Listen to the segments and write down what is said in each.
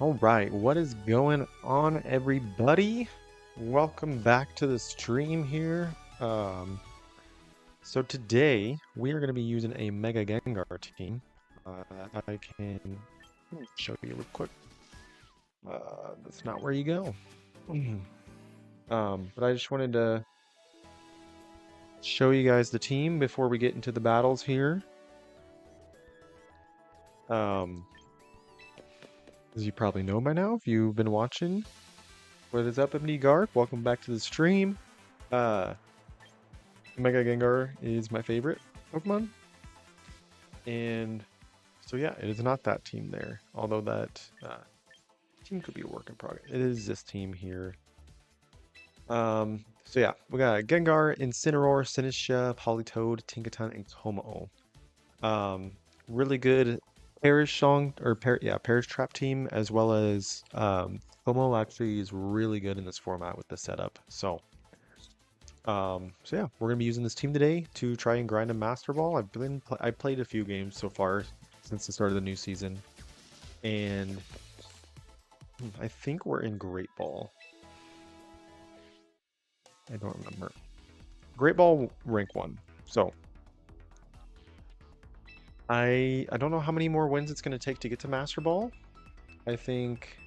All right, what is going on, everybody? Welcome back to the stream here. So today we are going to be using a Mega Gengar team. I can show you real quick. That's not where you go. But I just wanted to show you guys the team before we get into the battles here. As you probably know by now, if you've been watching. What is up, MD Garg? Welcome back to the stream. Mega Gengar is my favorite Pokemon. And so yeah, it is not that team there. Although that team could be a work in progress. It is this team here. So yeah, we got Gengar, Incineroar, Sinistcha, Politoed, Tinkaton, and Como. Really good Perish Song or Perish Trap team, as well as Como actually is really good in this format with the setup. So yeah, we're gonna be using this team today to try and grind a Master Ball. I played a few games so far since the start of the new season, and I think we're in Great Ball. I don't remember. Great Ball rank 1. So I don't know how many more wins it's gonna take to get to Master Ball. I think.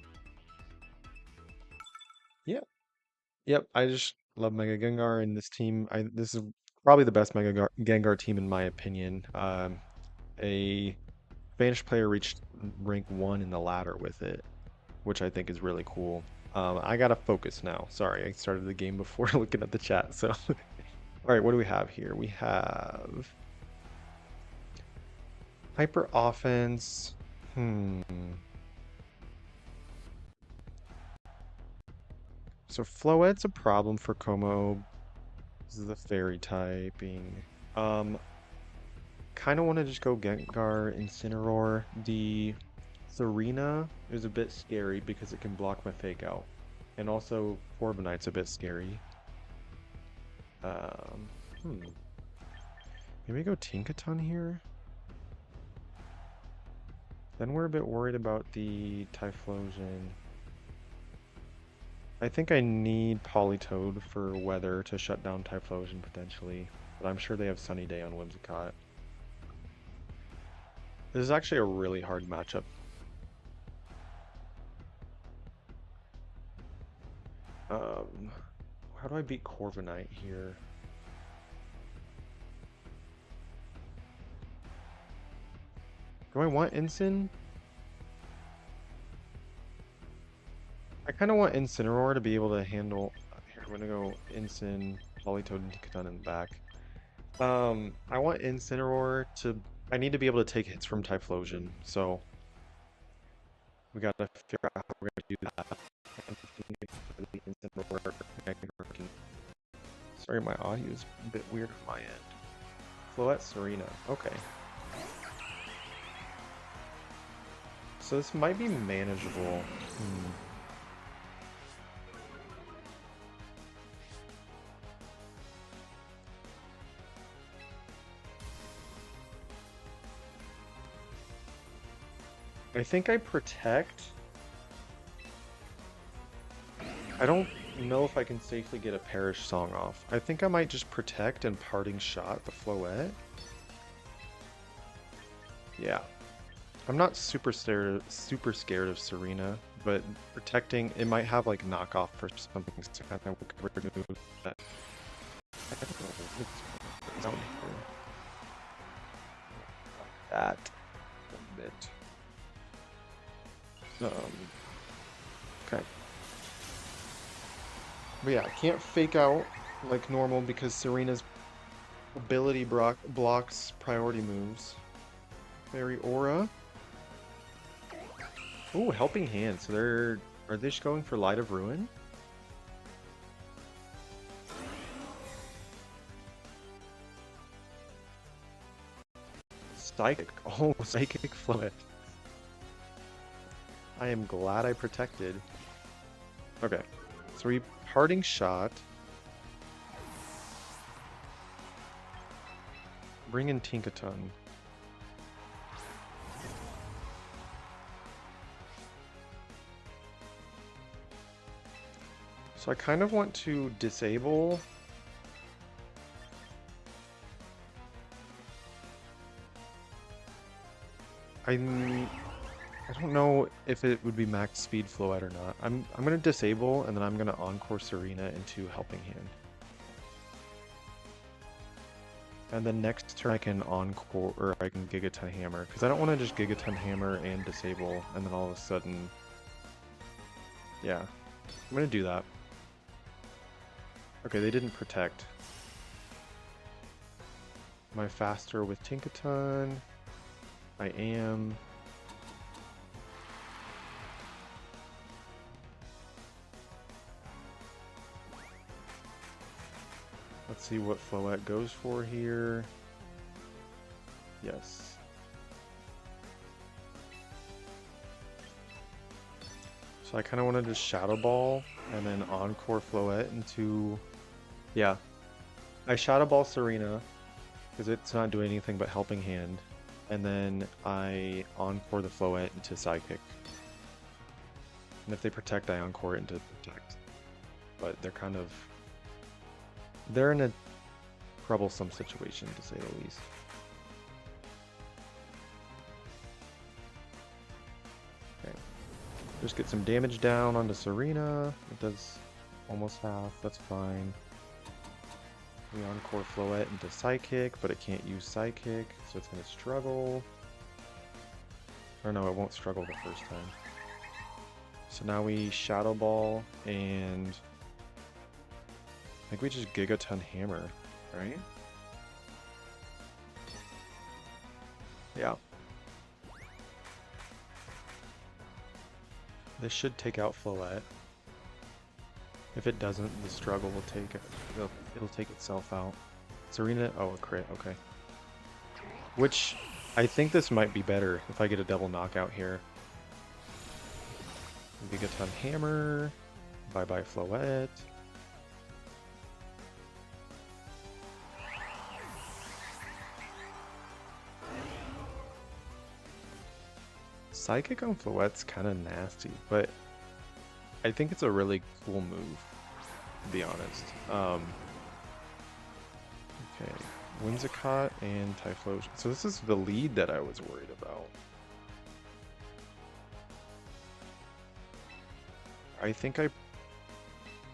Yep. I just love Mega Gengar and this team. This is probably the best Mega Gengar team in my opinion. A Spanish player reached rank 1 in the ladder with it, which I think is really cool. I gotta focus now. Sorry, I started the game before looking at the chat. So, all right, what do we have here? We have Hyper Offense. So Floette's a problem for Como. This is the fairy typing. Kind of want to just go Gengar, Incineroar. The Serena is a bit scary because it can block my Fake Out. And also Corviknight's a bit scary. Maybe go Tinkaton here? Then we're a bit worried about the Typhlosion. I think I need Politoed for weather to shut down Typhlosion potentially. But I'm sure they have Sunny Day on Whimsicott. This is actually a really hard matchup. How do I beat Corviknight here? Do I want Ensign? I kind of want Incineroar to be able to handle... Here, I'm gonna go Ensign, Politoed, and Tinkaton in the back. I want Incineroar to... I need to be able to take hits from Typhlosion, so... We gotta figure out how we're gonna do that. Sorry, my audio is a bit weird on my end. Floette Serena, okay. So this might be manageable. I think I protect. I don't know if I can safely get a Perish Song off. I think I might just protect and Parting Shot the Floette. Yeah. I'm not super scared of Serena, but protecting it might have like knockoff for something to kind of remove that. I don't know what's down here. That a bit. Okay. But yeah, I can't Fake Out like normal because Serena's ability blocks priority moves. Fairy Aura. Ooh, Helping Hand. So are they just going for Light of Ruin? Psychic. Oh, Psychic Flood. I am glad I protected. Okay. So we Parting Shot. Bring in Tinkaton. So I kind of want to disable. I don't know if it would be max speed Floette or not. I'm gonna disable and then I'm gonna Encore Serena into Helping Hand. And then next turn I can Encore or I can Gigaton Hammer because I don't want to just Gigaton Hammer and disable and then all of a sudden, yeah, I'm gonna do that. Okay, they didn't protect. Am I faster with Tinkaton? I am. Let's see what Floette goes for here. Yes. So I kind of want to just Shadow Ball and then Encore Floette into... Yeah. I Shadow Ball Serena because it's not doing anything but Helping Hand. And then I Encore the Floette into Psychic. And if they protect, I Encore it into Protect. But they're kind of... They're in a troublesome situation, to say the least. Okay. Just get some damage down onto Serena. It does almost half. That's fine. We Encore Floette into Psychic, but it can't use Psychic, so it's going to struggle. Or no, it won't struggle the first time. So now we Shadow Ball, and I think we just Gigaton Hammer, right? Yeah. This should take out Floette. If it doesn't, the struggle will take it. It'll take itself out. Serena, oh, a crit, okay. Which, I think this might be better if I get a double knockout here. Gigaton Hammer. Bye-bye Floette. Psychic on Floette's kind of nasty, but I think it's a really cool move, to be honest. Okay, Whimsicott and Typhlosion. So this is the lead that I was worried about. I think I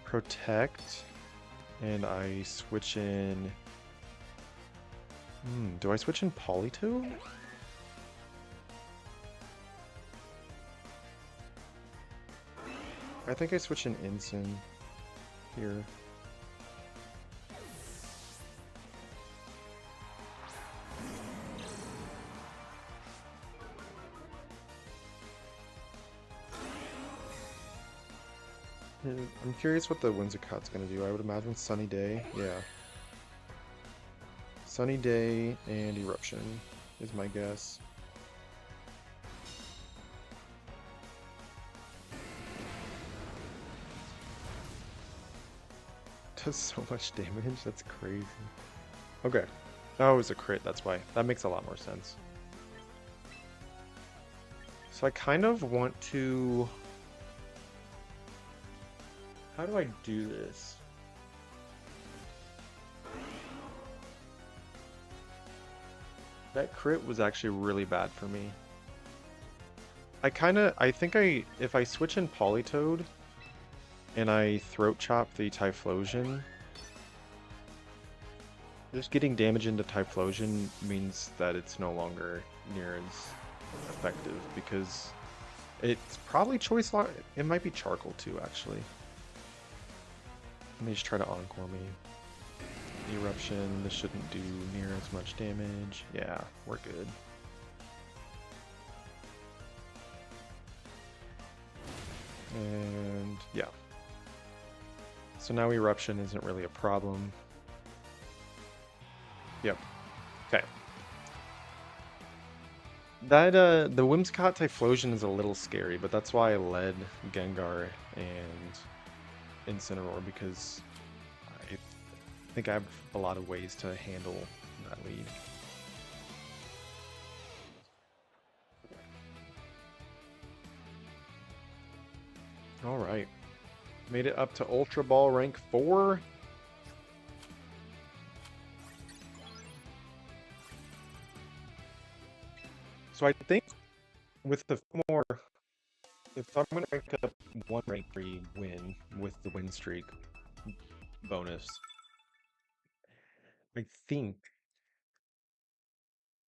protect and I switch in... do I switch in Politoed? I think I switch in Ensign here. I'm curious what the Whimsicott's gonna do. I would imagine Sunny Day. Yeah. Sunny Day and Eruption is my guess. Does so much damage? That's crazy. Okay. Oh, it was a crit, that's why. That makes a lot more sense. So I kind of want to... How do I do this? That crit was actually really bad for me. I think if I switch in Politoed and I Throat Chop the Typhlosion, just getting damage into Typhlosion means that it's no longer near as effective because it's probably Choice Lock. It might be Charcoal too, actually. Let me just try to Encore me. Eruption, this shouldn't do near as much damage. Yeah, we're good. And yeah. So now Eruption isn't really a problem. Yep. Okay. That the Whimsicott Typhlosion is a little scary, but that's why I led Gengar and Incineroar, because I think I have a lot of ways to handle that lead. All right. Made it up to Ultra Ball rank 4. So I think with the more, if I'm going to rank up one rank 3 win with the win streak bonus, I think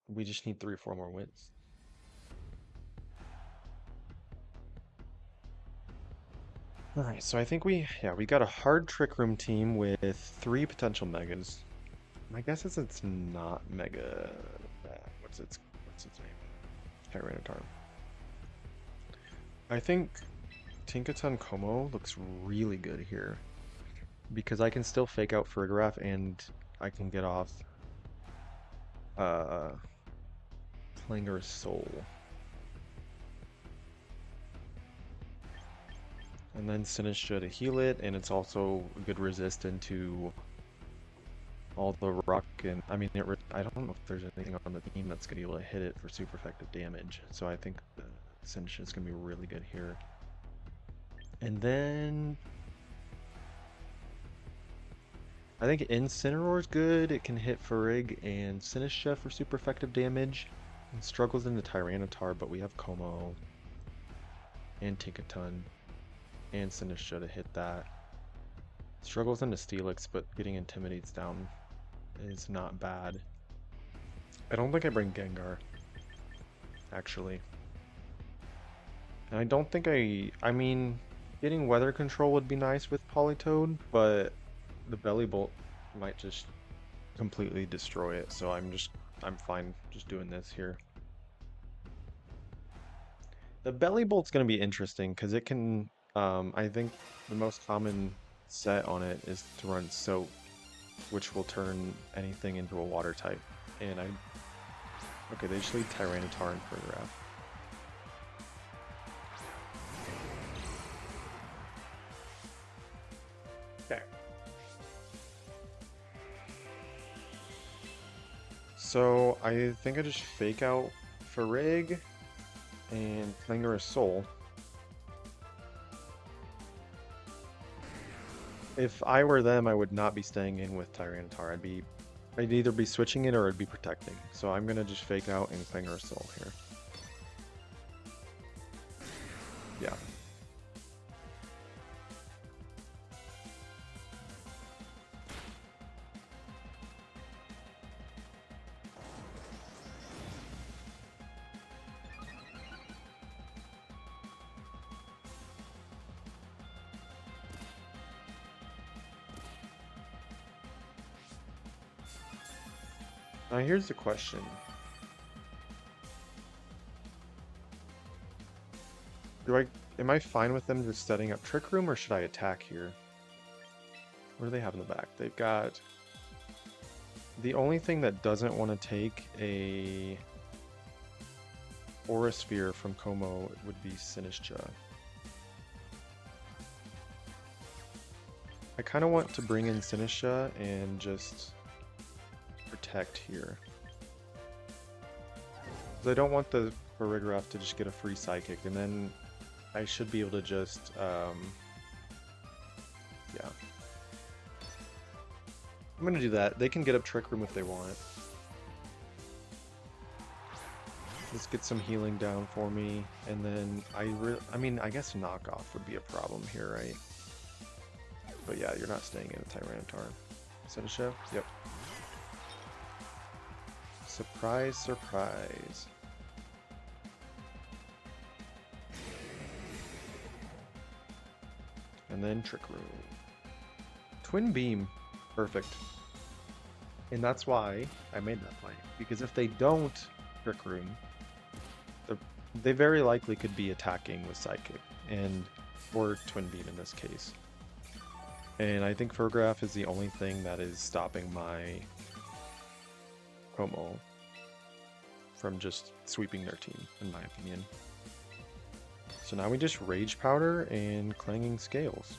we just need 3 or 4 more wins. All right, so I think we got a hard Trick Room team with 3 potential megas. My guess is it's not Mega. What's its name? Tyranitar. I think Tinkaton Como looks really good here because I can still fake out Farigiraf and I can get off uh Clanger's Soul. And then Sinistra to heal it, and it's also a good resist into all the rock and I mean I don't know if there's anything on the team that's gonna be able to hit it for super effective damage. So I think the Sinistra is gonna be really good here. And then I think Incineroar is good. It can hit Farig and Sinistra for super effective damage. It struggles into Tyranitar, but we have Como and Tinkaton and Sinistra to hit that. Struggles into Steelix, but getting Intimidates down is not bad. I don't think I bring Gengar, actually. And I don't think I mean, getting Weather Control would be nice with Politoed, but the Belly Bolt might just completely destroy it, so I'm fine just doing this here. The Belly Bolt's going to be interesting because it can, I think the most common set on it is to run Soak, which will turn anything into a water type. And okay, they just leave Tyranitar and Farigiraf. Okay. So I think I just fake out Farig and Clanger a Soul. If I were them, I would not be staying in with Tyranitar. I'd either be switching it or I'd be protecting. So I'm gonna just fake out and Clanger a Soul here. Yeah. Now here's the question. Am I fine with them just setting up Trick Room or should I attack here? What do they have in the back? They've got the only thing that doesn't want to take a Aura Sphere from Como would be Sinistra. I kind of want to bring in Sinistra and just protect here. I don't want the Farigiraf to just get a free Psychic, and then I should be able to just, yeah. I'm gonna do that. They can get up Trick Room if they want. Let's get some healing down for me, and then I mean, I guess knockoff would be a problem here, right? But yeah, you're not staying in a Tyranitar. Sinistra? Yep. Surprise, surprise. And then Trick Room. Twin Beam. Perfect. And that's why I made that play. Because if they don't Trick Room, they very likely could be attacking with Psychic. Or Twin Beam in this case. And I think Farigiraf is the only thing that is stopping my Como from just sweeping their team, in my opinion. So now we just Rage Powder and Clanging Scales.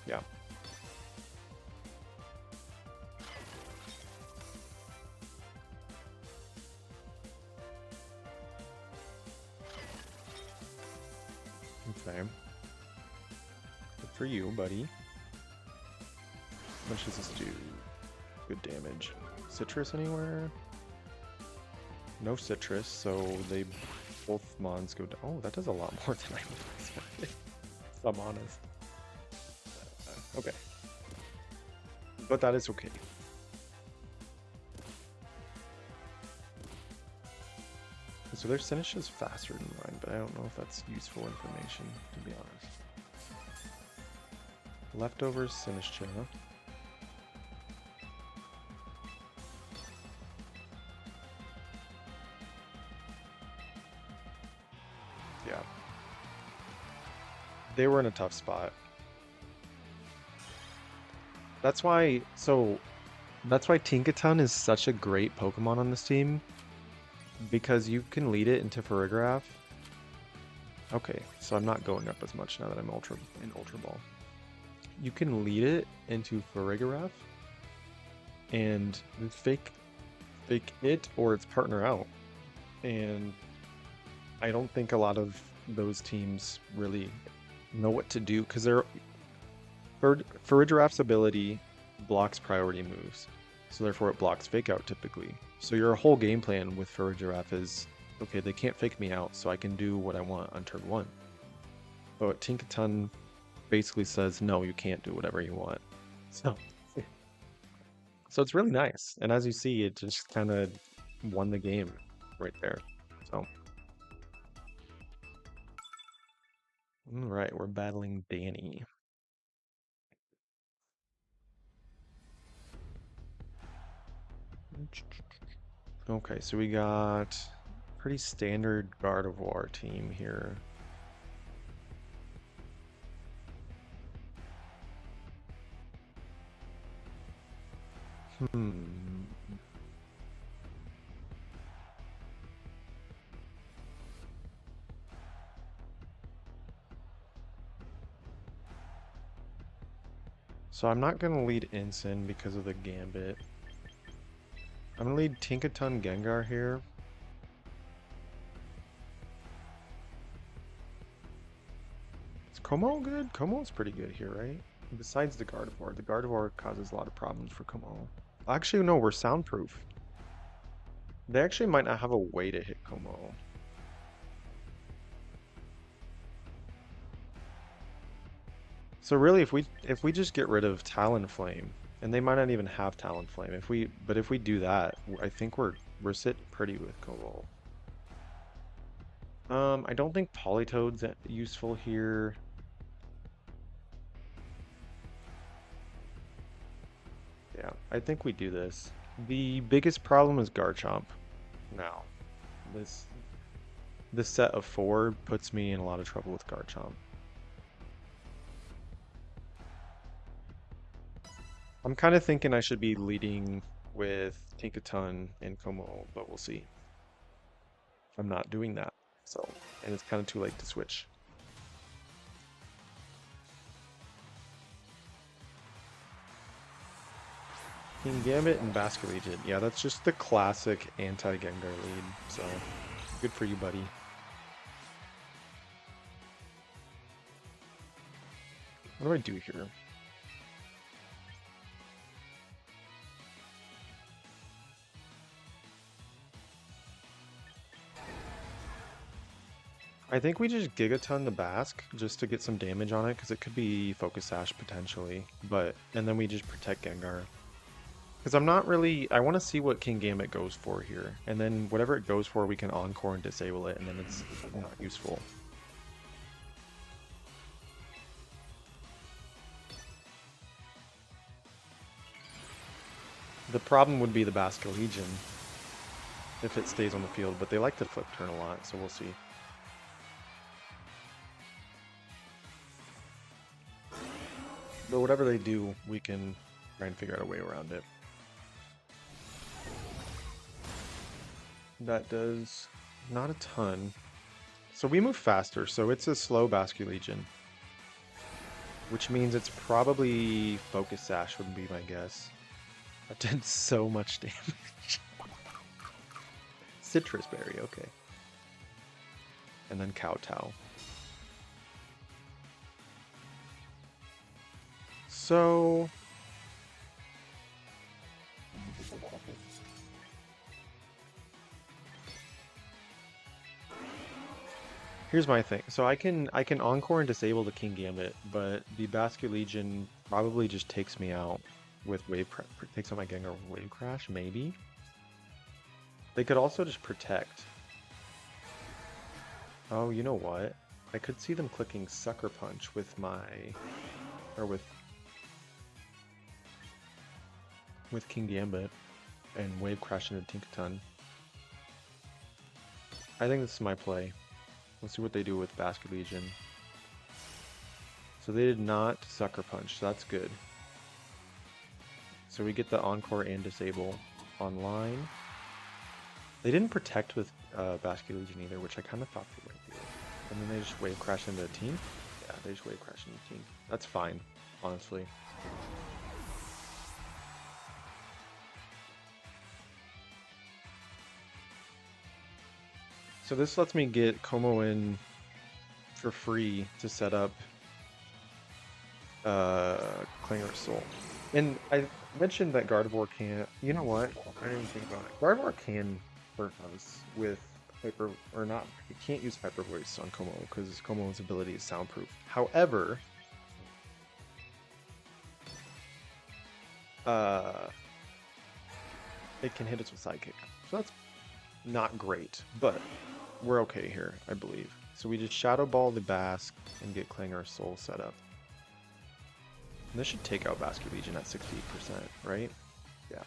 Yeah. Okay. Good for you, buddy. How much does this do? Good damage. Citrus anywhere? No citrus, so they both mons go down. Oh, that does a lot more than I would have expected. If I'm honest. Okay. But that is okay. So their Sinish is faster than mine, but I don't know if that's useful information, to be honest. Leftovers Sinistcha. Yeah. They were in a tough spot. That's why, that's why Tinkaton is such a great Pokemon on this team, because you can lead it into Farigiraf. Okay, so I'm not going up as much now that I'm in Ultra Ball. You can lead it into Farigiraf and fake it or its partner out. And I don't think a lot of those teams really know what to do, because Farigiraf's ability blocks priority moves, so therefore it blocks fake out typically. So your whole game plan with Farigiraf is, okay, they can't fake me out, so I can do what I want on turn 1. But Tinkaton basically says, no, you can't do whatever you want. So it's really nice. And as you see, it just kind of won the game right there. So, all right, we're battling Danny. Okay, so we got pretty standard Gardevoir team here. Hmm. So I'm not gonna lead Ensign because of the Gambit. I'm gonna lead Tinkaton Gengar here. Is Como good? Como's pretty good here, right? Besides the Gardevoir causes a lot of problems for Como. Actually, no, we're soundproof. They actually might not have a way to hit Como. So really, if we just get rid of Talonflame, and they might not even have Talonflame, but if we do that, I think we're sitting pretty with Como. I don't think Politoed's useful here. Yeah, I think we do this. The biggest problem is Garchomp now. This this set of 4 puts me in a lot of trouble with Garchomp. I'm kind of thinking I should be leading with Tinkaton and Como, but we'll see. I'm not doing that, so, and it's kind of too late to switch. King Gambit and Basculegion. Yeah, that's just the classic anti-Gengar lead, so good for you, buddy. What do I do here? I think we just Gigaton the Basque just to get some damage on it, because it could be Focus Sash potentially, and then we just protect Gengar. Because I'm not really, I want to see what King Gambit goes for here, and then whatever it goes for, we can Encore and disable it, and then it's not useful. The problem would be the Basculegion if it stays on the field, but they like to flip turn a lot, so we'll see. But whatever they do, we can try and figure out a way around it. That does not a ton. So we move faster, so it's a slow Basculegion. Which means it's probably Focus Sash would be my guess. That did so much damage. Citrus Berry, okay. And then Kowtow. So here's my thing. So I can encore and disable the King Gambit, but the Basket Legion probably just takes me out with takes out my Gengar with Wave Crash, maybe. They could also just protect. Oh, you know what? I could see them clicking Sucker Punch with or with King Gambit and Wave Crash into Tinkaton. I think this is my play. Let's see what they do with Basket Legion. So they did not Sucker Punch, so that's good. So we get the Encore and Disable online. They didn't protect with Basket Legion either, which I kind of thought they would do. And then they just Wave Crash into the team? Yeah, they just Wave Crash into the team. That's fine, honestly. So this lets me get Como in for free to set up Clanger Soul. And I mentioned that Gardevoir can't. You know what? I didn't even think about it. Gardevoir can hurt us with Hyper, or not. He can't use Hyper Voice on Como because Como's ability is soundproof. However, it can hit us with Sidekick. So that's not great, but we're okay here, I believe. So we just Shadow Ball the Basque and get Clanger Soul set up. And this should take out Basket Legion at 60%, right? Yeah.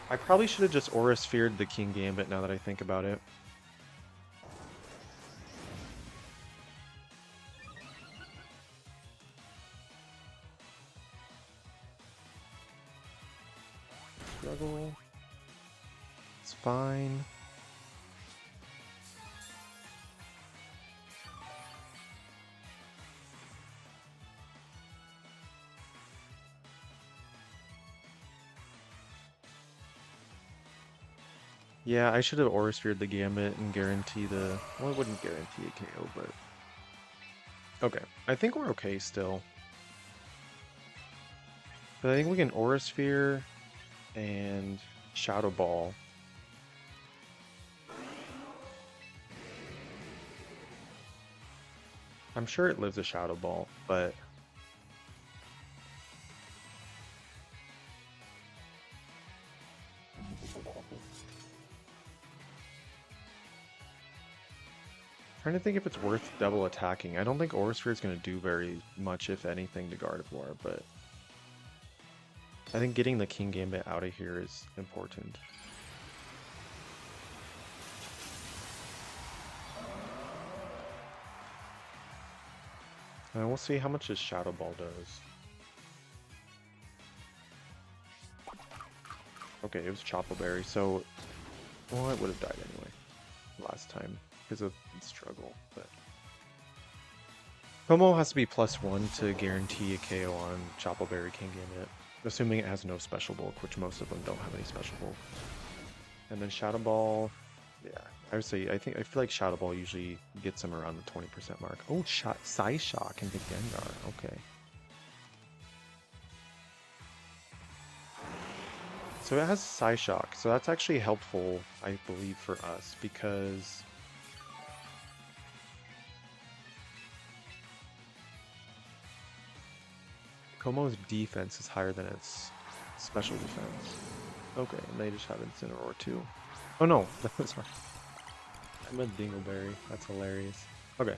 I probably should have just Aura Sphered the King Gambit now that I think about it. Struggle. It's fine. Yeah, I should have Aura Sphered the Gambit and guarantee the... Well, it wouldn't guarantee a KO, but... Okay, I think we're okay still. But I think we can Aura Sphere and Shadow Ball. I'm sure it lives a Shadow Ball, but... Trying to think if it's worth double attacking. I don't think Aura Sphere is going to do very much, if anything, to Gardevoir, but I think getting the King Gambit out of here is important. And we'll see how much this Shadow Ball does. Okay, it was Chople Berry, so... Well, it would have died anyway last time because of the struggle, but... Como has to be +1 to guarantee a KO on Chople Berry King Gambit, assuming it has no special bulk, which most of them don't have any special bulk. And then Shadow Ball, yeah, I would say, I feel like Shadow Ball usually gets them around the 20% mark. Oh, Psyshock and Gengar, okay. So it has Psyshock, so that's actually helpful, I believe, for us, because... Como's defense is higher than its special defense. Okay, and they just have Incineroar too. Oh no, that was right. I meant Dingleberry. That's hilarious. Okay.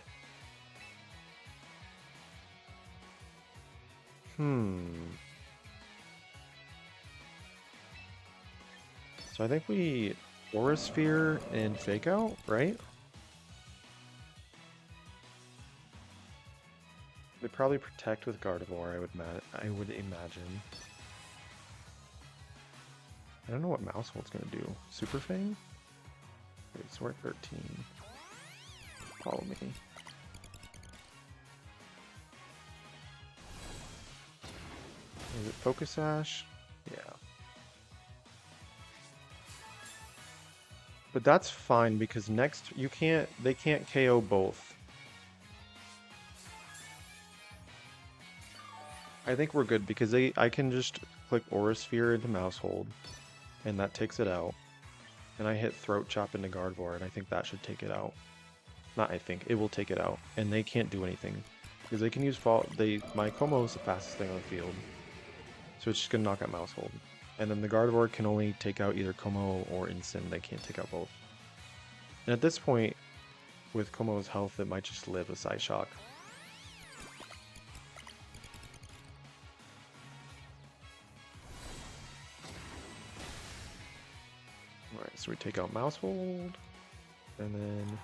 So I think we Aura Sphere and Fake Out, right? They probably protect with Gardevoir, I would imagine. I don't know what Mousehold's gonna do. Super Fang? Wait, so we're at 13. Follow me. Is it Focus Sash? Yeah. But that's fine because next they can't KO both. I think we're good because I can just click Aura Sphere into Mouse Hold, and that takes it out. And I hit Throat Chop into Gardevoir, and I think that should take it out. Not I think, it will take it out. And they can't do anything. Because they can use Fall... My Como is the fastest thing on the field. So it's just going to knock out Mouse Hold. And then the Gardevoir can only take out either Como or Incin. They can't take out both. And at this point, with Como's health, it might just live a Psyshock. Alright, so we take out Mouse Hold. And then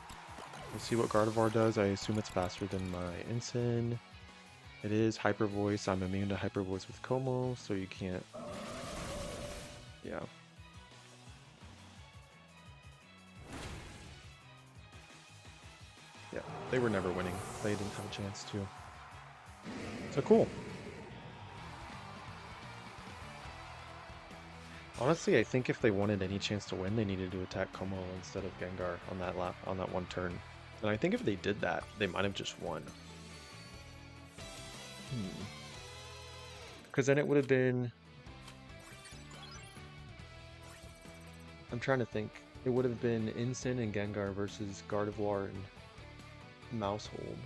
we'll see what Gardevoir does. I assume it's faster than my Incin. It is Hyper Voice. I'm immune to Hyper Voice with Como, so you can't... Yeah. Yeah, they were never winning. They didn't have a chance to. So cool. Honestly, I think if they wanted any chance to win, they needed to attack Como instead of Gengar on that on that one turn. And I think if they did that, they might have just won. Because then it would have been... I'm trying to think. It would have been Incin and Gengar versus Gardevoir and Mouse Hold.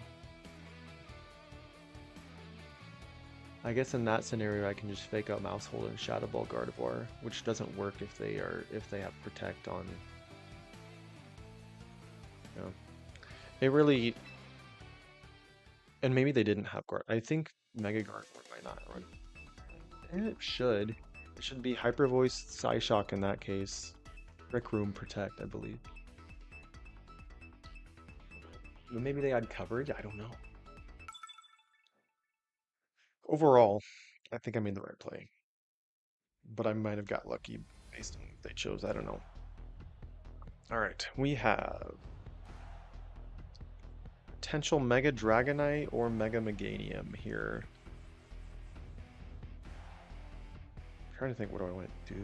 I guess in that scenario I can just fake out Mouse Hold and Shadow Ball Gardevoir, which doesn't work if they have Protect on. You know. It really... And maybe they didn't have Guard. I think Mega Gardevoir might not run. And it should. It should be Hyper Voice, Psyshock in that case. Rec Room, Protect, I believe. But maybe they had coverage? I don't know. Overall, I think I made the right play. But I might have got lucky based on what they chose. I don't know. Alright, we have potential Mega Dragonite or Mega Meganium here. I'm trying to think, what do I want to do?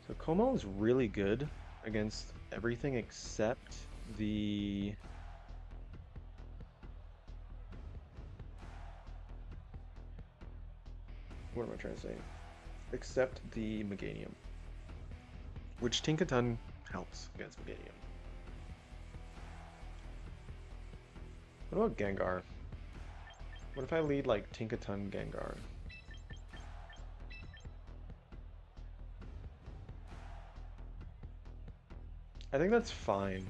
So Como is really good against everything except the... What am I trying to say? Except the Meganium. Which Tinkaton helps against Meganium. What about Gengar? What if I lead like Tinkaton Gengar? I think that's fine.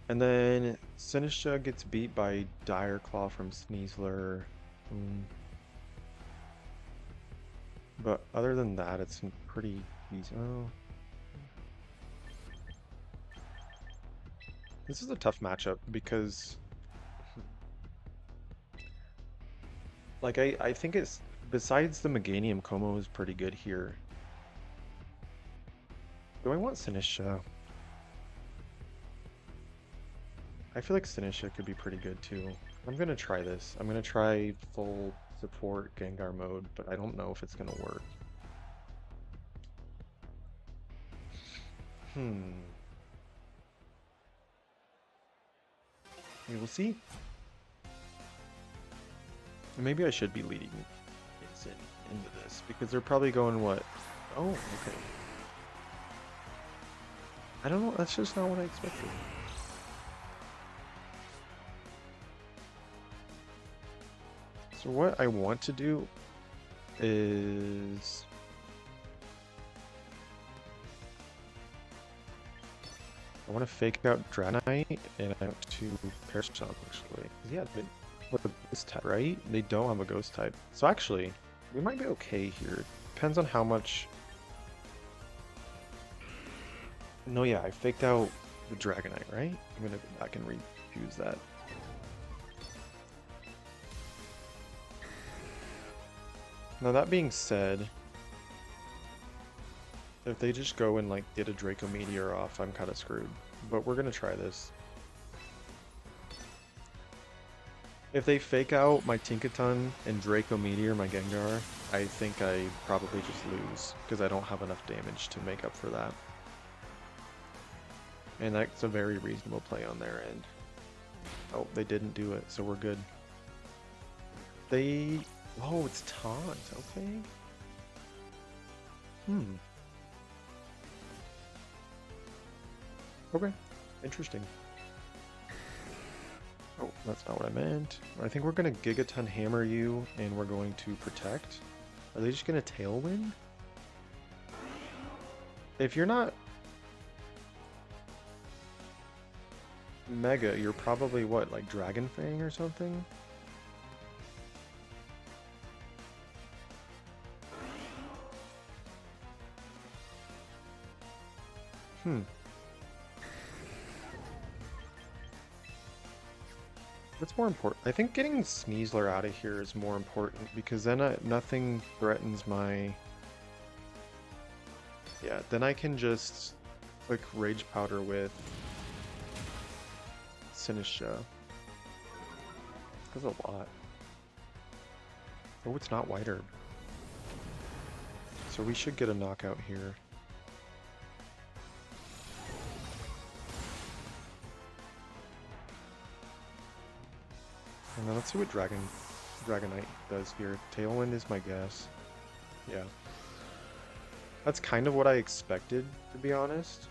And then Sinistra gets beat by Dire Claw from Sneasler. But other than that, it's pretty easy. Oh. This is a tough matchup because like I think it's besides the Meganium, Como is pretty good here. Do I want Sinistra? I feel like Sinistra could be pretty good too. I'm gonna try this. I'm gonna try full support Gengar mode, but I don't know if it's gonna work. We will see. Maybe I should be leading into this because they're probably going what? Oh, okay. I don't know. That's just not what I expected. So what I want to do is I want to fake out Dragonite and I want to Perish Stomp actually. Yeah, they have a ghost type, right? They don't have a ghost type. So actually, we might be okay here. Depends on how much. No, yeah, I faked out the Dragonite, right? I'm gonna go back and refuse that. Now that being said, if they just go and like get a Draco Meteor off, I'm kind of screwed. But we're gonna try this. If they fake out my Tinkaton and Draco Meteor my Gengar, I think I probably just lose because I don't have enough damage to make up for that. And that's a very reasonable play on their end. Oh, they didn't do it, so we're good. They... Oh, it's taunt. Okay. Hmm. Okay. Interesting. Oh, that's not what I meant. I think we're gonna Gigaton Hammer you, and we're going to Protect. Are they just gonna Tailwind? If you're not Mega, you're probably what, like Dragon Fang or something? Hmm. What's more important? I think getting Sneasler out of here is more important because then nothing threatens my... Yeah, then I can just click Rage Powder with Sinistra. That's a lot. Oh, it's not White Herb. So we should get a knockout here. And then let's see what Dragonite does here. Tailwind is my guess. Yeah. That's kind of what I expected, to be honest.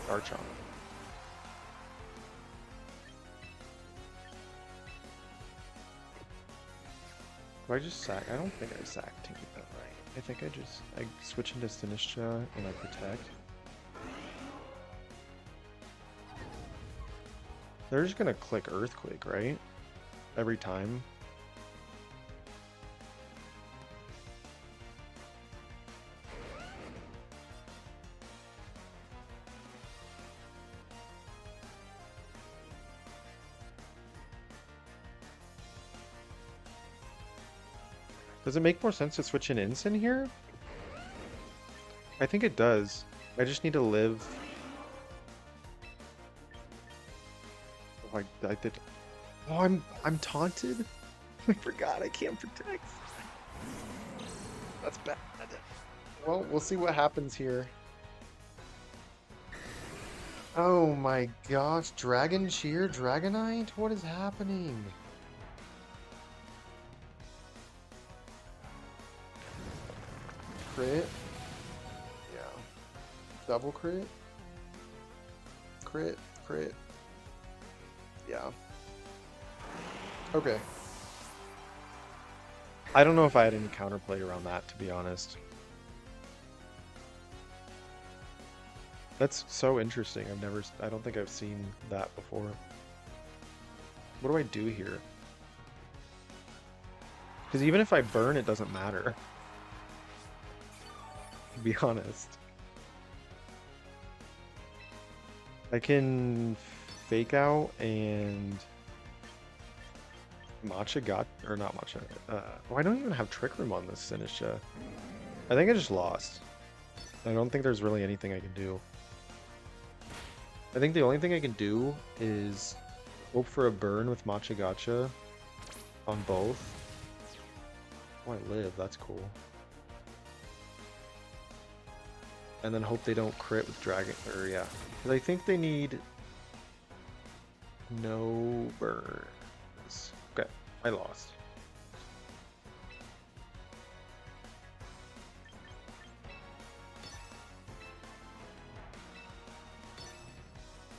Garchomp. Do I just sack? I don't think I sacked Tinky Pet right. I think I switch into Sinistra and I Protect. They're just gonna click Earthquake, right? Every time. Does it make more sense to switch in Ensign here? I think it does. I just need to live. Oh, I did. Oh, I'm taunted. I forgot I can't protect. That's bad. Well, we'll see what happens here. Oh my gosh, Dragon Cheer, Dragonite? What is happening? Crit? Yeah. Double crit? Crit, crit. Yeah. Okay. I don't know if I had any counterplay around that, to be honest. That's so interesting. I don't think I've seen that before. What do I do here? Because even if I burn, it doesn't matter. To be honest. I can fake out and Matcha got, or not Matcha. Oh, I don't even have Trick Room on this Sinistra. I think I just lost. I don't think there's really anything I can do. I think the only thing I can do is hope for a burn with Matcha Gotcha on both. Oh, I live. That's cool. And then hope they don't crit with Dragon, or yeah. Because I think they need no burns. Okay, I lost.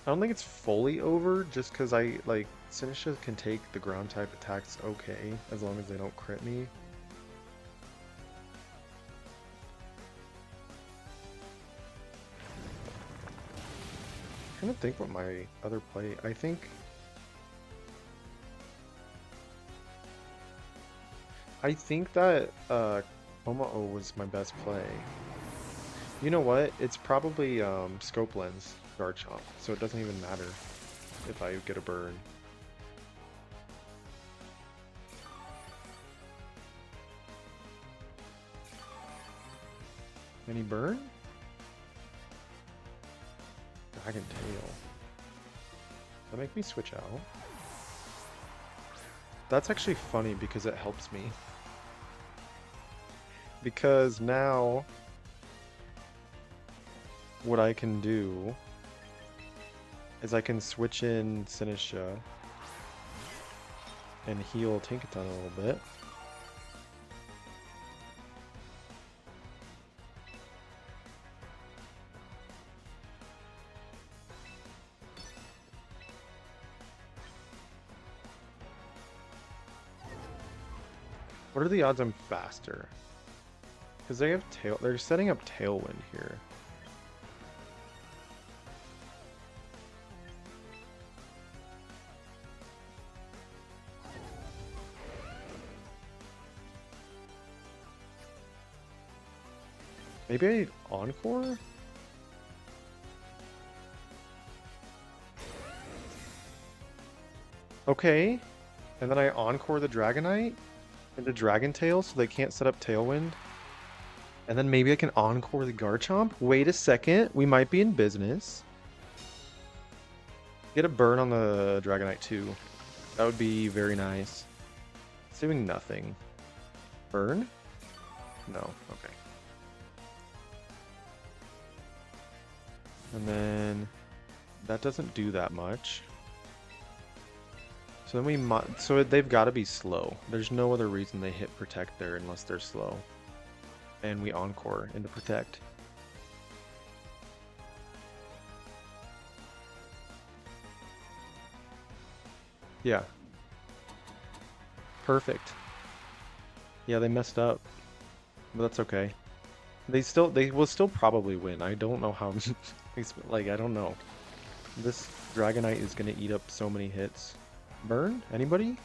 I don't think it's fully over, just because Sinistra can take the ground type attacks okay, as long as they don't crit me. I'm trying to think what my other play, I think that Komo-O was my best play. You know what? It's probably Scope Lens Garchomp, so it doesn't even matter if I get a burn. Any burn? Dragon Tail. Does that make me switch out? That's actually funny because it helps me. Because now what I can do is I can switch in Sinisha and heal Tinkaton a little bit. What are the odds I'm faster? Because they have they're setting up Tailwind here. Maybe I Encore? Okay. And then I Encore the Dragonite into Dragon Tail so they can't set up Tailwind. And then maybe I can Encore the Garchomp? Wait a second. We might be in business. Get a burn on the Dragonite too. That would be very nice. It's doing nothing. Burn? No. Okay. And then that doesn't do that much. So then so they've got to be slow. There's no other reason they hit Protect there unless they're slow. And we Encore into Protect. Yeah. Perfect. Yeah, they messed up. But that's okay. They will still probably win. I don't know how like I don't know. This Dragonite is gonna eat up so many hits. Burn? Anybody?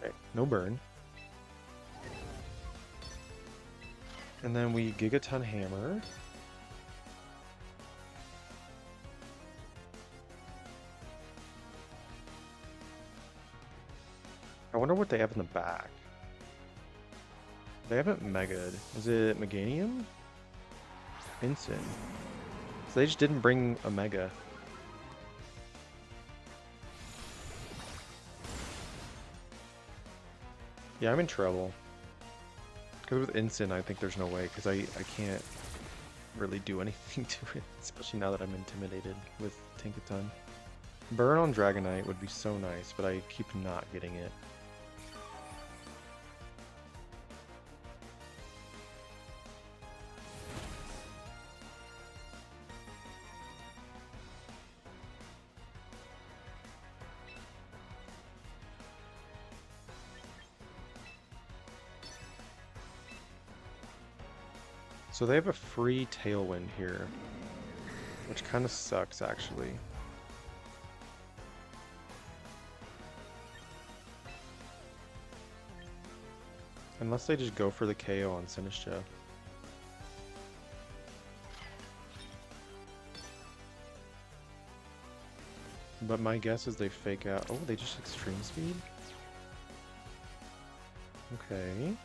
Okay, no burn. And then we Gigaton Hammer. I wonder what they have in the back. They haven't Mega'd. Is it Meganium? Instant. So they just didn't bring a Mega. Yeah, I'm in trouble. Because with Instant, I think there's no way, because I can't really do anything to it, especially now that I'm intimidated with Tinkaton. Burn on Dragonite would be so nice, but I keep not getting it. So they have a free Tailwind here, which kind of sucks actually. Unless they just go for the KO on Sinistra. But my guess is they fake out. Oh, they just Extreme Speed? Okay.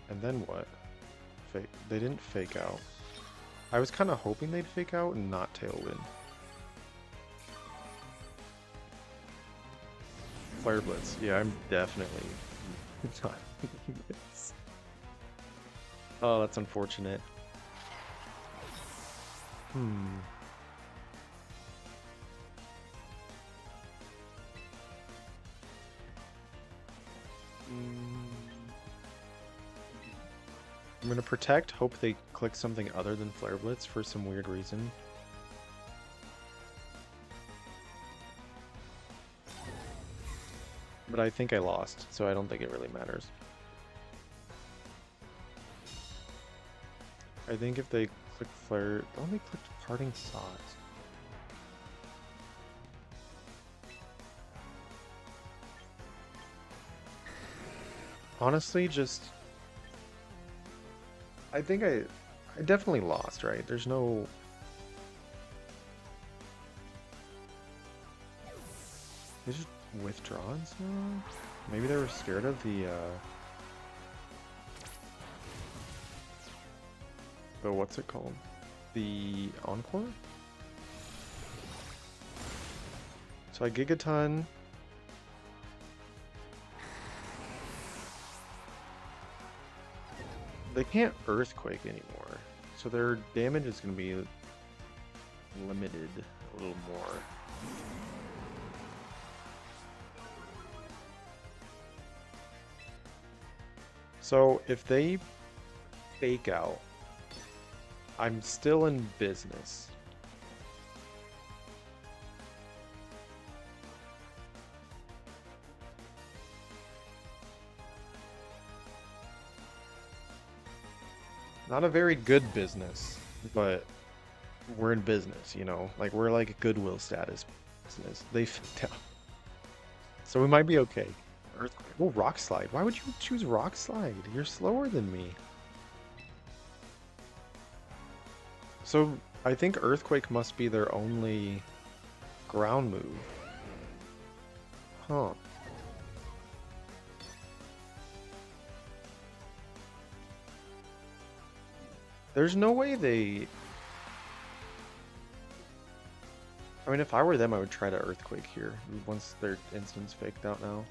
And then what? They didn't fake out. I was kind of hoping they'd fake out and not Tailwind. Flare Blitz. Yeah, I'm definitely not doing this. Oh, that's unfortunate. Hmm. I'm gonna Protect, hope they click something other than Flare Blitz for some weird reason. But I think I lost, so I don't think it really matters. I think if they click Flare... Oh, they clicked Parting Thoughts. Honestly, just... I think I definitely lost, right? There's no... They just withdrawn somehow? Maybe they were scared of the what's it called? the Encore. So I Gigaton. They can't Earthquake anymore. So their damage is going to be limited a little more. So if they fake out, I'm still in business. Not a very good business, but we're in business, you know? Like, we're like Goodwill status business. They faked out. So we might be okay. Earthquake. Oh, Rock Slide. Why would you choose Rock Slide? You're slower than me. So I think Earthquake must be their only ground move. Huh. There's no way they... I mean, if I were them, I would try to Earthquake here. Once their instance faked out now.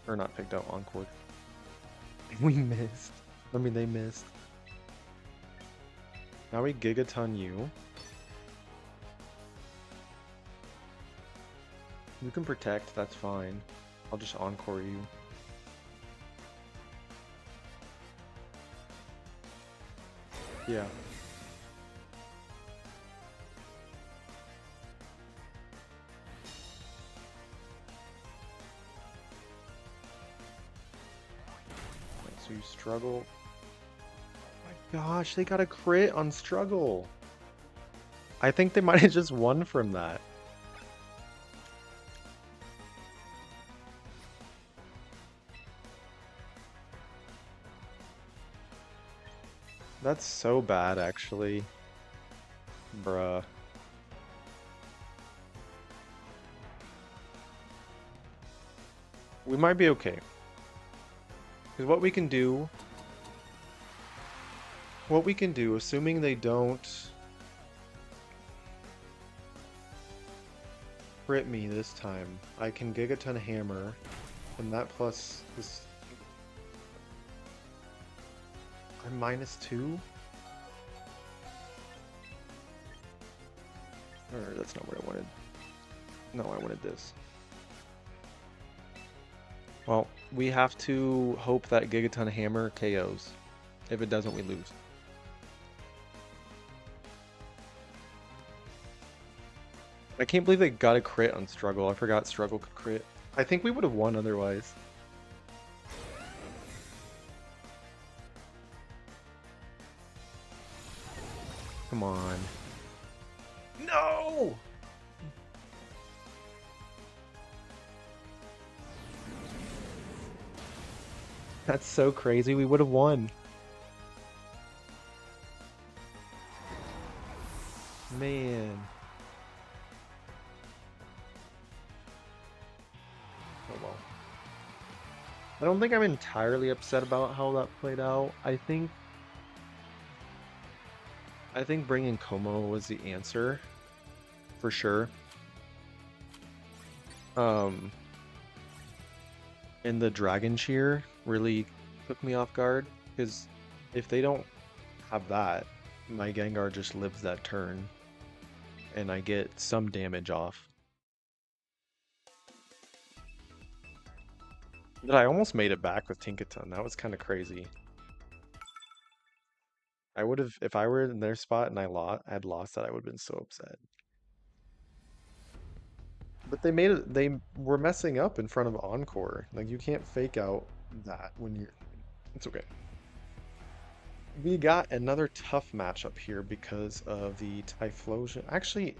Or not faked out, Encore. We missed. I mean, they missed. Now we Gigaton you. You can protect, that's fine. I'll just Encore you. Yeah. So you struggle. Oh my gosh, they got a crit on struggle. I think they might have just won from that. That's so bad, actually. Bruh. We might be okay. Because what we can do, assuming they don't crit me this time, I can Gigaton Hammer, and that plus this... I'm -2? Or that's not what I wanted. No, I wanted this. Well, we have to hope that Gigaton Hammer KOs. If it doesn't, we lose. I can't believe they got a crit on Struggle. I forgot Struggle could crit. I think we would have won otherwise. Come on. No! That's so crazy. We would have won. Man. Oh well. I don't think I'm entirely upset about how that played out. I think bringing Como was the answer for sure. Um, and the Dragon Cheer really took me off guard because if they don't have that, my Gengar just lives that turn and I get some damage off. But I almost made it back with Tinkaton. That was kind of crazy. I would have, if I were in their spot and had lost that, I would have been so upset. But they made it, they were messing up in front of Encore. Like, you can't fake out that when you're, it's okay. We got another tough matchup here because of the Typhlosion. Actually,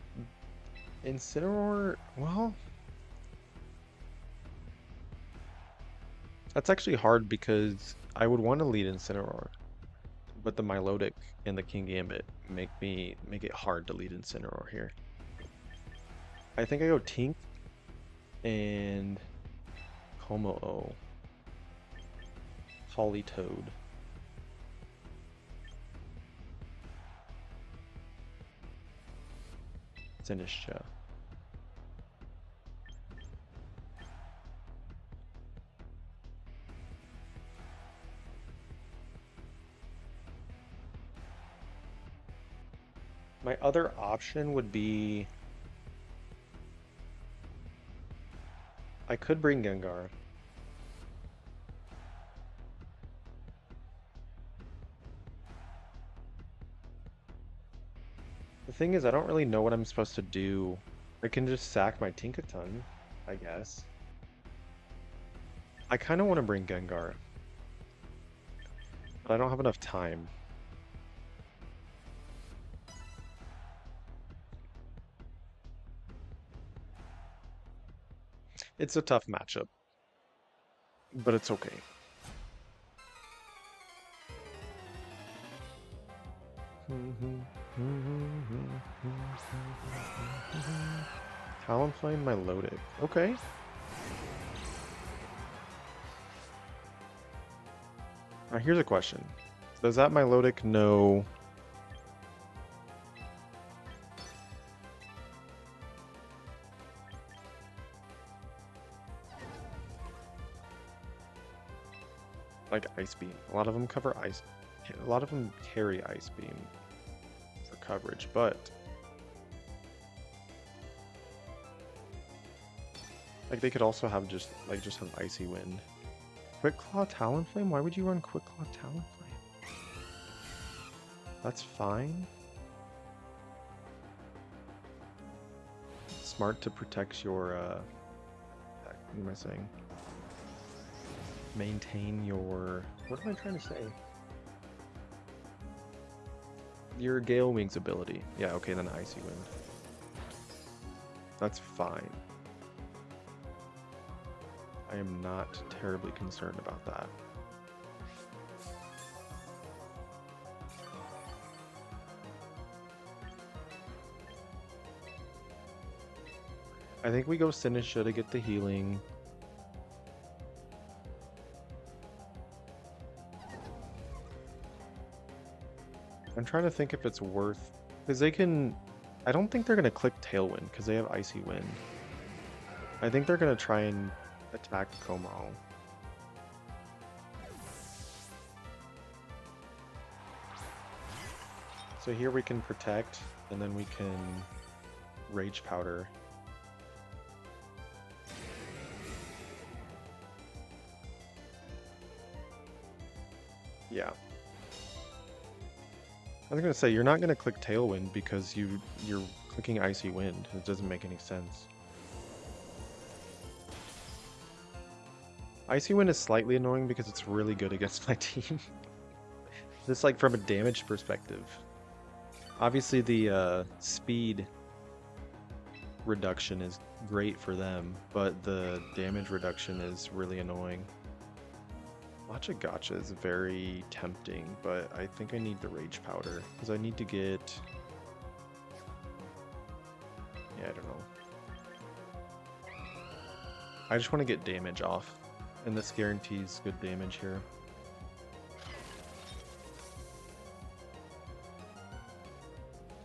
Incineroar, well, that's actually hard because I would want to lead Incineroar, but the Milotic and the King Gambit make it hard to lead Incineroar here. I think I go Tink and Como-O. Politoed. Sinistra. My other option would be I could bring Gengar. The thing is, I don't really know what I'm supposed to do. I can just sack my Tinkaton, I guess. I kind of want to bring Gengar, but I don't have enough time. It's a tough matchup, but it's okay. Talonflame Milotic. Okay. Now here's a question. Does that Milotic know... like Ice Beam? A lot of them cover Ice... A lot of them carry Ice Beam for coverage, but... like they could also have just have Icy Wind. Quick Claw Talonflame? Why would you run Quick Claw Talonflame? That's fine. Smart to protect your, what am I saying? Maintain your, what am I trying to say? Your Gale Wings ability. Yeah, okay, then Icy Wind. That's fine. I am not terribly concerned about that. I think we go Sinistra to get the healing. I'm trying to think if it's worth... because they can... I don't think they're going to click Tailwind because they have Icy Wind. I think they're going to try and attack Como. So here we can protect, and then we can Rage Powder. Yeah. I was gonna say, you're not gonna click Tailwind because you're clicking Icy Wind. It doesn't make any sense. Icy Wind is slightly annoying because it's really good against my team. Just like from a damage perspective. Obviously the speed reduction is great for them, but the damage reduction is really annoying. Matcha Gotcha is very tempting, but I think I need the Rage Powder because I need to get... yeah, I don't know. I just want to get damage off, and this guarantees good damage here.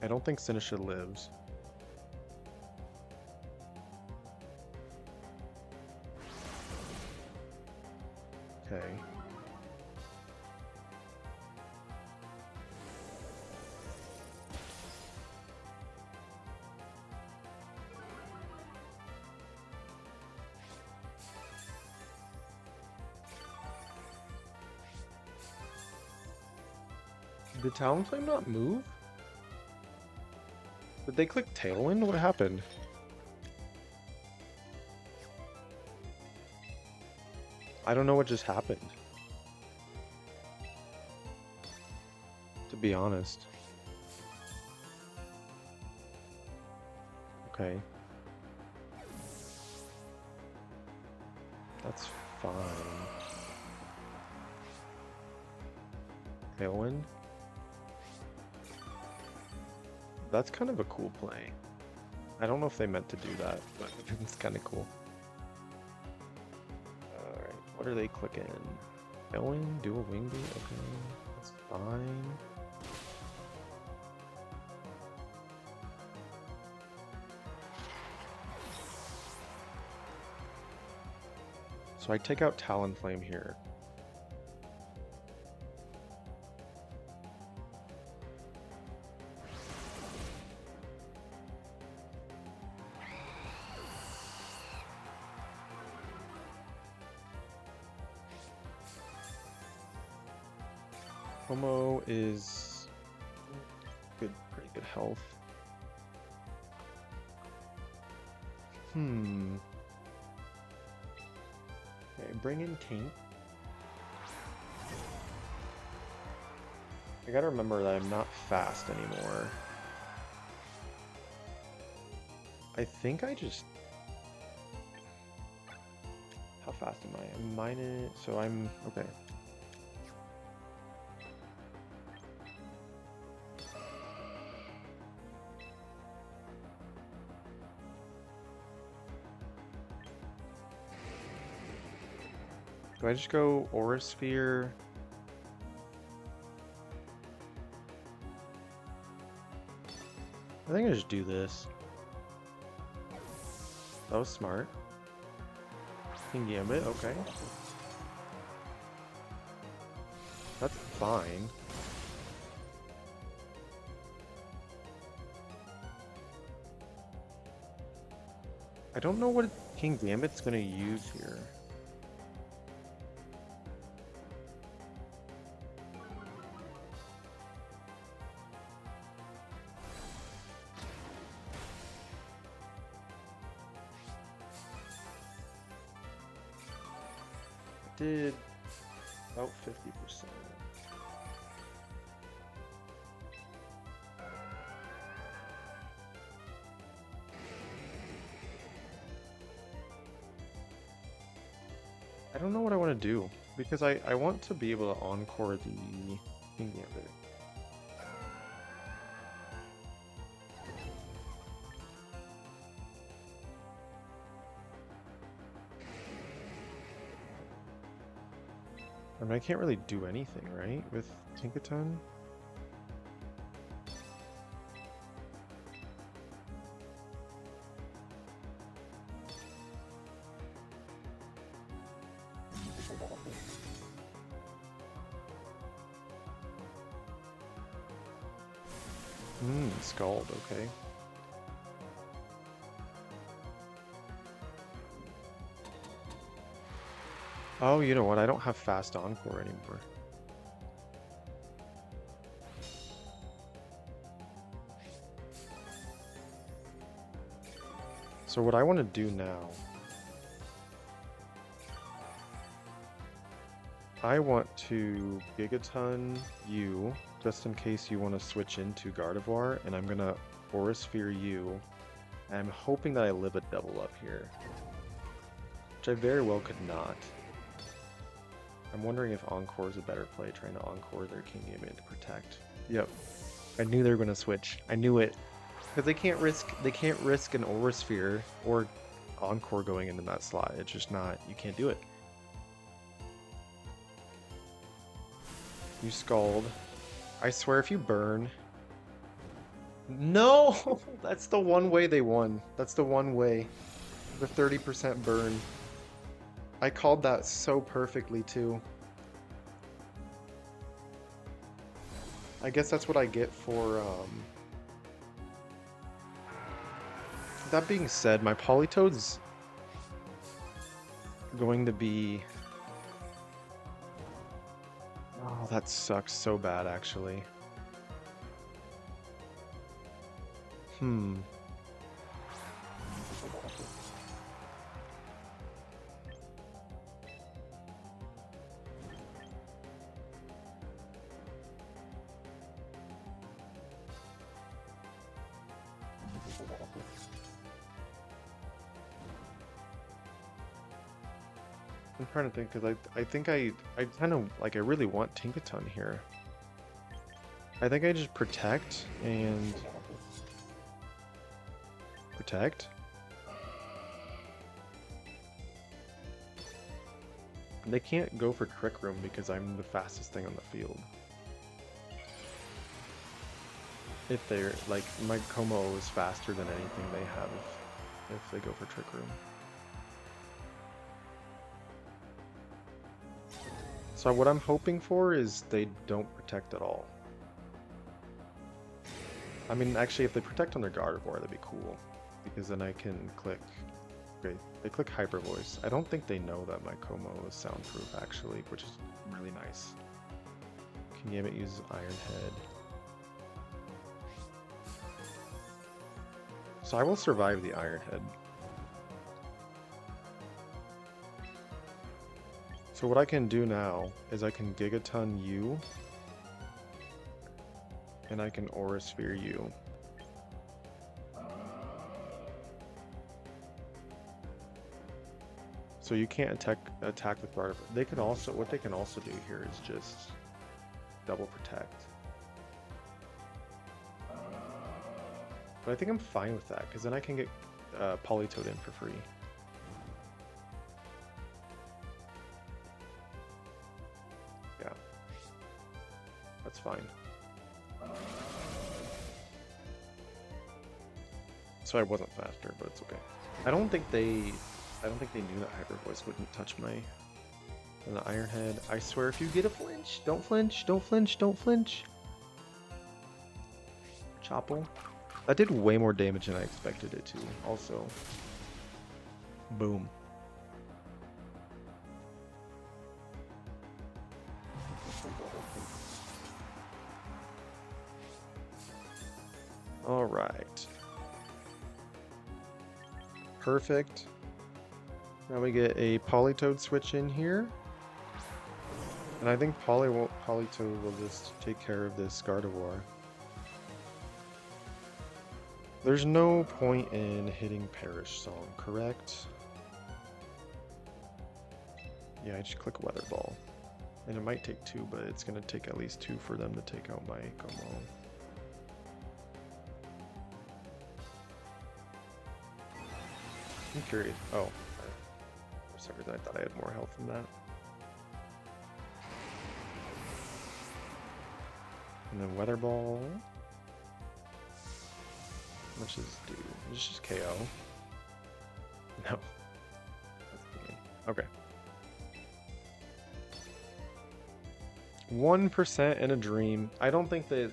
I don't think Sinistra lives. Okay. Did Talonflame not move? Did they click Tailwind? What happened? I don't know what just happened. To be honest. Okay. That's fine. Tailwind? That's kind of a cool play. I don't know if they meant to do that, but it's kind of cool. Alright, what are they clicking? Tailwind? Do a wing beat? Okay, that's fine. So I take out Talonflame here. Homo is good, pretty good health. Okay, bring in Tink. I gotta remember that I'm not fast anymore. I think I just... How fast am I? I'm minus... So I'm... Okay. Do I just go Aura Sphere? I think I just do this. That was smart. King Gambit, okay. That's fine. I don't know what King Gambit's gonna use here. Did about 50%. I don't know what I want to do because I want to be able to encore the King Gambit. I mean, I can't really do anything, right, with Tinkaton? Scald, okay. Oh, you know what? I don't have fast encore anymore. So what I want to do now, I want to Gigaton you, just in case you want to switch into Gardevoir, and I'm going to Aura Sphere you. And I'm hoping that I live a double up here, which I very well could not. I'm wondering if Encore is a better play, trying to Encore their King Gambit to protect. Yep, I knew they were going to switch. I knew it. Because they can't risk an Aura Sphere or Encore going into that slot. It's just not, you can't do it. You Scald. I swear if you burn... No! That's the one way they won. That's the one way. The 30% burn. I called that so perfectly too. I guess that's what I get for... That being said, my Politoed's going to be... Oh, that sucks so bad, actually. I'm trying to think, because I think I kind of, like, I really want Tinkaton here. I think I just protect and... Protect? They can't go for Trick Room because I'm the fastest thing on the field. If they're, like, my Como is faster than anything they have if they go for Trick Room. So what I'm hoping for is they don't protect at all. I mean, actually, if they protect on their Gardevoir, that'd be cool. Because then I can click... Okay, they click Hyper Voice. I don't think they know that my Como is soundproof, actually, which is really nice. Can Gambit use Iron Head? So I will survive the Iron Head. So what I can do now is I can Gigaton you, and I can Aura Sphere you. So you can't attack with Gardevoir. They can also, what they can also do here is just double protect. But I think I'm fine with that, because then I can get Politoed in for free. Yeah. That's fine. So I wasn't faster, but it's okay. I don't think they knew that Hyper Voice wouldn't touch my the Iron Head. I swear, if you get a flinch, don't flinch, don't flinch, don't flinch. Chopple. That did way more damage than I expected it to. Also, boom. All right. Perfect. Now we get a Politoed switch in here. And I think Politoed will just take care of this Gardevoir. There's no point in hitting Perish Song, correct? Yeah, I just click Weather Ball. And it might take 2, but it's going to take at least 2 for them to take out my Como. I'm curious. Oh, for some reason I thought I had more health than that. And then Weather Ball. How much does this do? It's just KO. No. That's me. Okay. 1% in a dream. I don't think that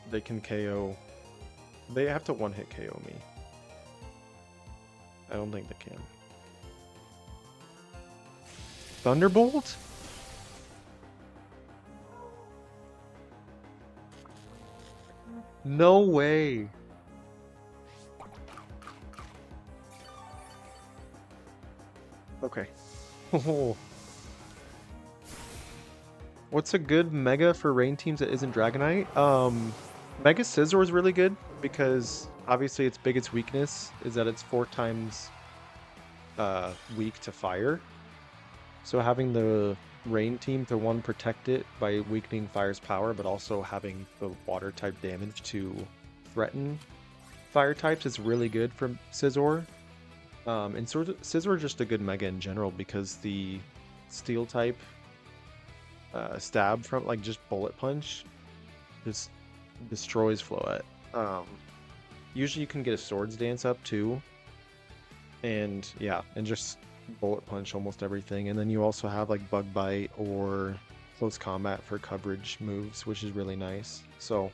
they can KO. They have to one-hit KO me. I don't think they can. Thunderbolt? No way. Okay. What's a good Mega for rain teams that isn't Dragonite? Mega Scizor is really good because obviously its biggest weakness is that it's 4 times weak to fire. So having the rain team to one protect it by weakening fire's power, but also having the water type damage to threaten fire types is really good for Scizor. And Scizor is just a good Mega in general because the steel type stab from like just bullet punch just destroys Floette. Usually you can get a Swords Dance up too, and yeah, and just bullet punch almost everything. And then you also have like Bug Bite or Close Combat for coverage moves, which is really nice. So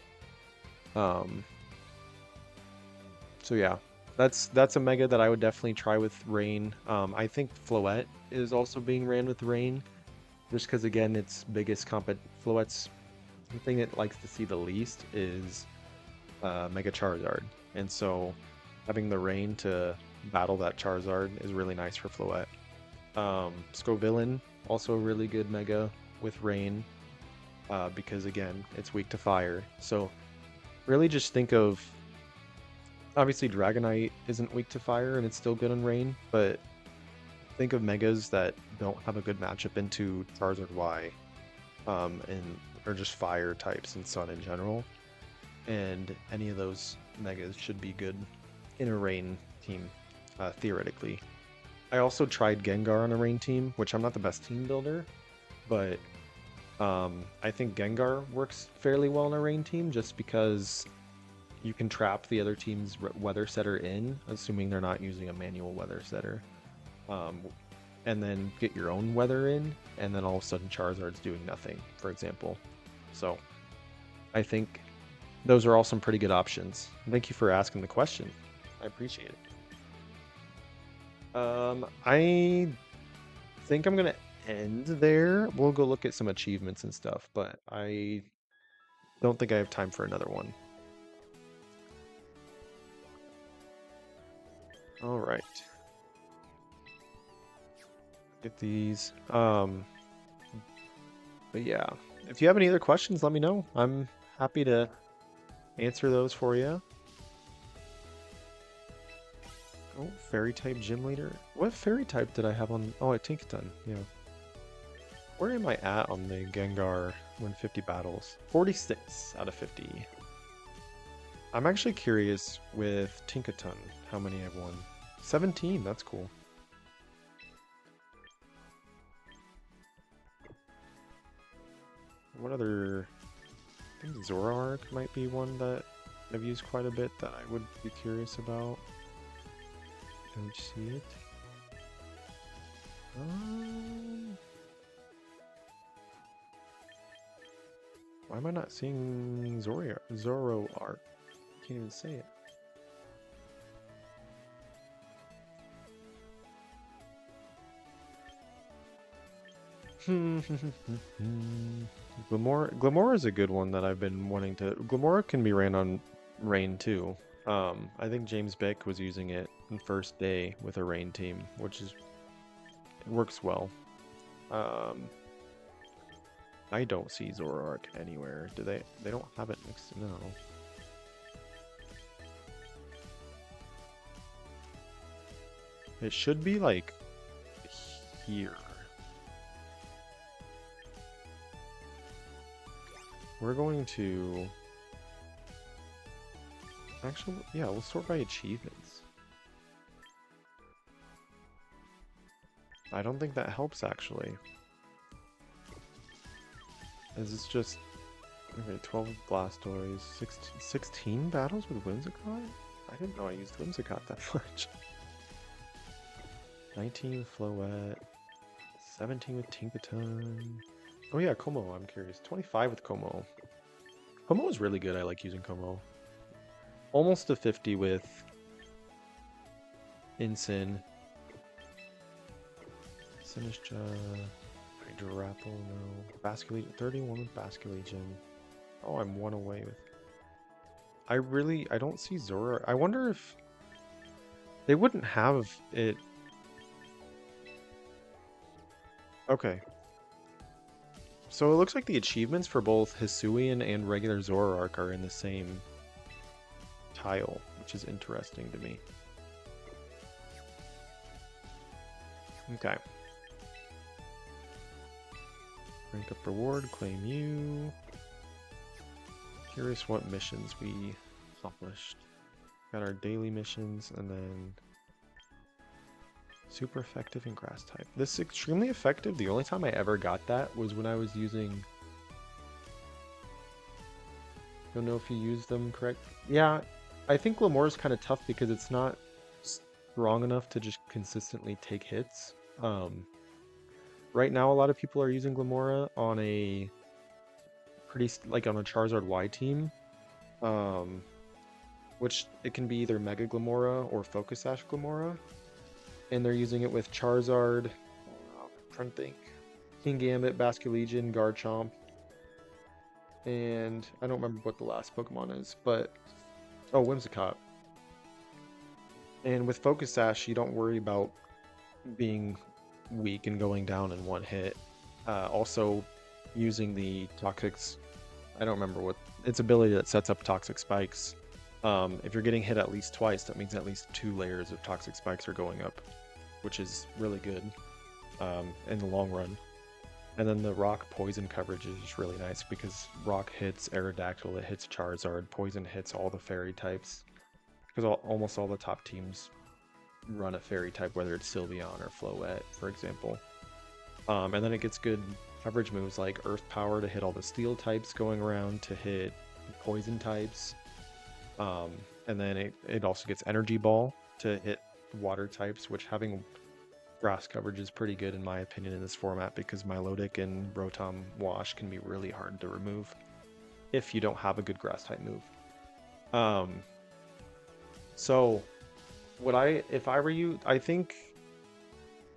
yeah, that's a Mega that I would definitely try with Rain. I think Floette is also being ran with Rain, just because again, its biggest Floette's the thing it likes to see the least is Mega Charizard, and so having the Rain to battle that Charizard is really nice for Floette. Scovillain, also a really good Mega with Rain, because again, it's weak to fire. So really just think of, obviously Dragonite isn't weak to fire and it's still good on Rain, but think of Megas that don't have a good matchup into Charizard Y, or just fire types and Sun in general. And any of those Megas should be good in a Rain team, theoretically. I also tried Gengar on a Rain team, which I'm not the best team builder, but I think Gengar works fairly well in a Rain team just because you can trap the other team's weather setter in, assuming they're not using a manual weather setter. and then get your own weather in, and then all of a sudden Charizard's doing nothing, for example. So I think those are all some pretty good options. Thank you for asking the question. I appreciate it. I think I'm gonna end there. We'll go look at some achievements and stuff, but I don't think I have time for another one. All right. Get these. But yeah, if you have any other questions, let me know. I'm happy to answer those for you. Oh, fairy type gym leader. What fairy type did I have on? Oh, I Tinkaton. Yeah. Where am I at on the Gengar win 50 battles? 46 out of 50. I'm actually curious with Tinkaton how many I've won. 17, that's cool. What other... I think Zoroark might be one that I've used quite a bit that I would be curious about. Don't see it. Why am I not seeing Zoroark? Can't even say it. Glamora is a good one that I've been wanting to. Glamora can be ran on Rain too. I think James Bick was using it in first day with a Rain team, which is it works well. I don't see Zoroark anywhere. Do they? They don't have it next to no. It should be like here. We're going to actually, yeah, we'll sort by achievements. I don't think that helps actually. Is this just okay? 12 Blastoise, 16 battles with Whimsicott? I didn't know I used Whimsicott that much. 19 with Floette, 17 with Tinkaton. Oh yeah, Como, I'm curious. 25 with Como. Como is really good. I like using Como. Almost a 50 with Incin. Sinistcha. Drapple, no. Basculegion, 31 with Basculegion. Oh, I'm one away with... I don't see Zora. I wonder if... They wouldn't have it... Okay. So it looks like the achievements for both Hisuian and regular Zoroark are in the same tile, which is interesting to me. Okay. Rank up reward, claim you. Curious what missions we accomplished. Got our daily missions and then super effective in grass type. This is extremely effective. The only time I ever got that was when I was using... Don't know if you use them correct. Yeah, I think Glamora is kind of tough because it's not strong enough to just consistently take hits. Right now, a lot of people are using Glamora on a like on a Charizard Y team, which it can be either Mega Glamora or Focus Sash Glamora, and they're using it with Charizard. I'm trying to think, Kingambit, Basculegion, Garchomp, and I don't remember what the last Pokemon is, but oh, Whimsicott. And with Focus Sash, you don't worry about being weak and going down in one hit. Also, using the Toxics, I don't remember what its ability that sets up Toxic Spikes. If you're getting hit at least twice, that means at least 2 layers of Toxic Spikes are going up, which is really good in the long run. And then the Rock Poison coverage is just really nice because Rock hits Aerodactyl, it hits Charizard, Poison hits all the Fairy types. Because almost all the top teams run a Fairy type, whether it's Sylveon or Floette, for example. And then it gets good coverage moves like Earth Power to hit all the Steel types going around, to hit Poison types. And then it also gets Energy Ball to hit Water types, which having grass coverage is pretty good in my opinion in this format because Milotic and Rotom Wash can be really hard to remove if you don't have a good grass type move. Um, so if I were you, I think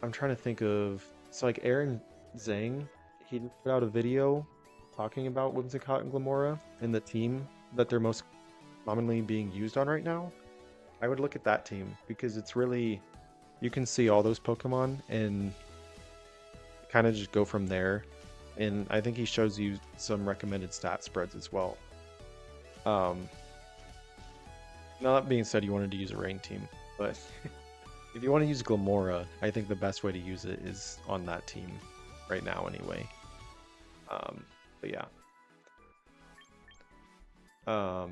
I'm trying to think of, so like Aaron Zhang, he put out a video talking about Whimsicott and Glamora and the team that they're most commonly being used on right now. I would look at that team because it's really, you can see all those Pokemon and kind of just go from there. And I think he shows you some recommended stat spreads as well. Um, Now that being said, you wanted to use a rain team, but if you want to use Glamora, I think the best way to use it is on that team right now anyway. But yeah. But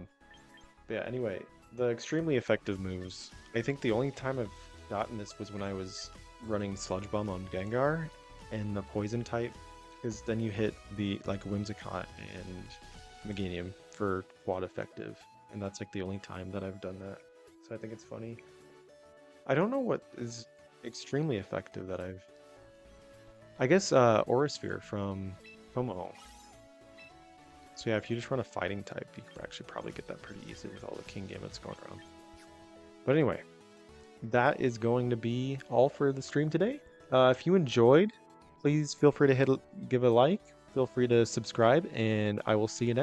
yeah, anyway, the extremely effective moves. I think the only time I've gotten this was when I was running Sludge Bomb on Gengar and the poison type, because then you hit the like Whimsicott and Meganium for quad effective, and that's like the only time that I've done that. So I think it's funny. I don't know what is extremely effective that I guess Aura Sphere from Como. So yeah, if you just run a fighting type, you could actually probably get that pretty easy with all the King Gambits going around. But anyway, that is going to be all for the stream today. If you enjoyed, please feel free to give a like, feel free to subscribe, and I will see you next